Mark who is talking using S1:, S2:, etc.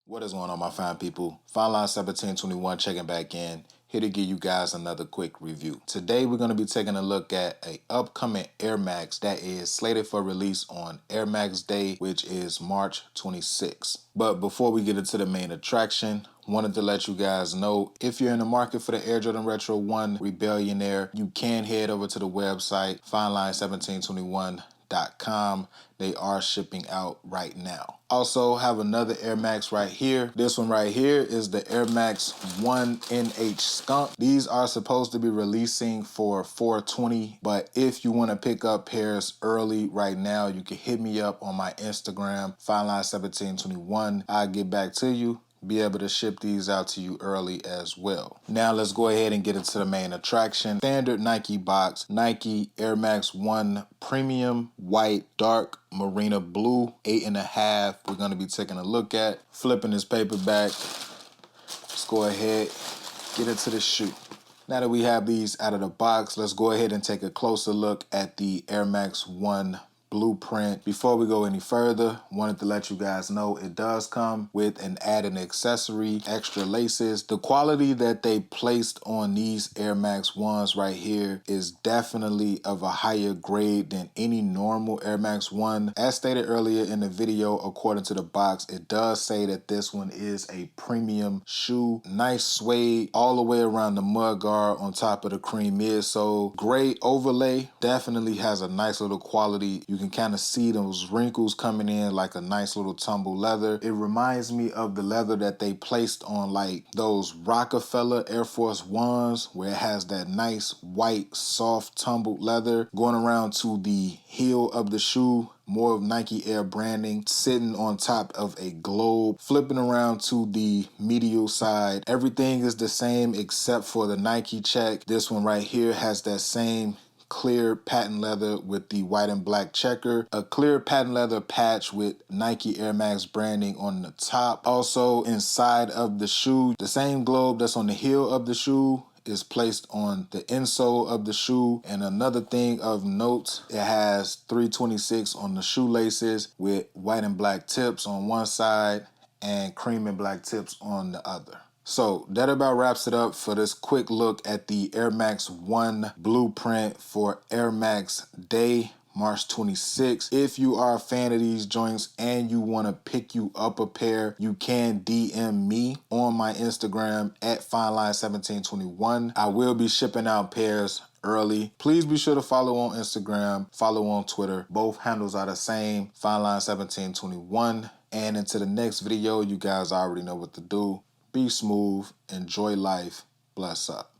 S1: What is going on, my fine people? Fine Line 1721 checking back in, here to give you guys another quick review. Today we're going to be taking a look at an upcoming Air Max that is slated for release on Air Max Day, which is March 26th. But before we get into the main attraction, wanted to let you guys know, if you're in the market for the Air Jordan Retro 1 Rebellion Air, you can head over to the website fineline1721.com. They are shipping out right now. Also have another Air Max right here. This one right here is the Air Max 1 NH Skunk. These are supposed to be releasing for $420, but if you want to pick up pairs early right now, you can hit me up on my Instagram, fineline1721. I'll get back to you, be able to ship these out to you early as well. Now let's go ahead and get into the main attraction. Standard Nike box, Nike Air Max 1 Premium, white, dark, marina blue, 8.5. We're gonna be taking a look at. Flipping this paper back. Let's go ahead, get into the shoe. Now that we have these out of the box, let's go ahead and take a closer look at the Air Max 1 blueprint. Before we go any further, wanted to let you guys know it does come with an added accessory, extra laces. The quality that they placed on these Air Max 1s right here is definitely of a higher grade than any normal Air Max 1. As stated earlier in the video, according to the box, it does say that this one is a premium shoe. Nice suede all the way around the mud guard on top of the cream midsole. Great overlay, definitely has a nice little quality. You can kind of see those wrinkles coming in like a nice little tumble leather. It reminds me of the leather that they placed on like those Rockefeller Air Force Ones, where it has that nice white soft tumbled leather going around to the heel of the shoe. More of Nike Air branding sitting on top of a globe, flipping around to the medial side. Everything is the same except for the Nike check. This one right here has that same clear patent leather with the white and black checker, a clear patent leather patch with Nike Air Max branding on the top. Also inside of the shoe, the same globe that's on the heel of the shoe is placed on the insole of the shoe. And another thing of note, it has 326 on the shoelaces with white and black tips on one side and cream and black tips on the other. So that about wraps it up for this quick look at the Air Max 1 blueprint for Air Max Day, March 26th. If you are a fan of these joints and you want to pick you up a pair, you can DM me on my Instagram at fineline1721. I will be shipping out pairs early. Please be sure to follow on Instagram, follow on Twitter. Both handles are the same, fineline1721. And until the next video, you guys already know what to do. Be smooth, enjoy life, bless up.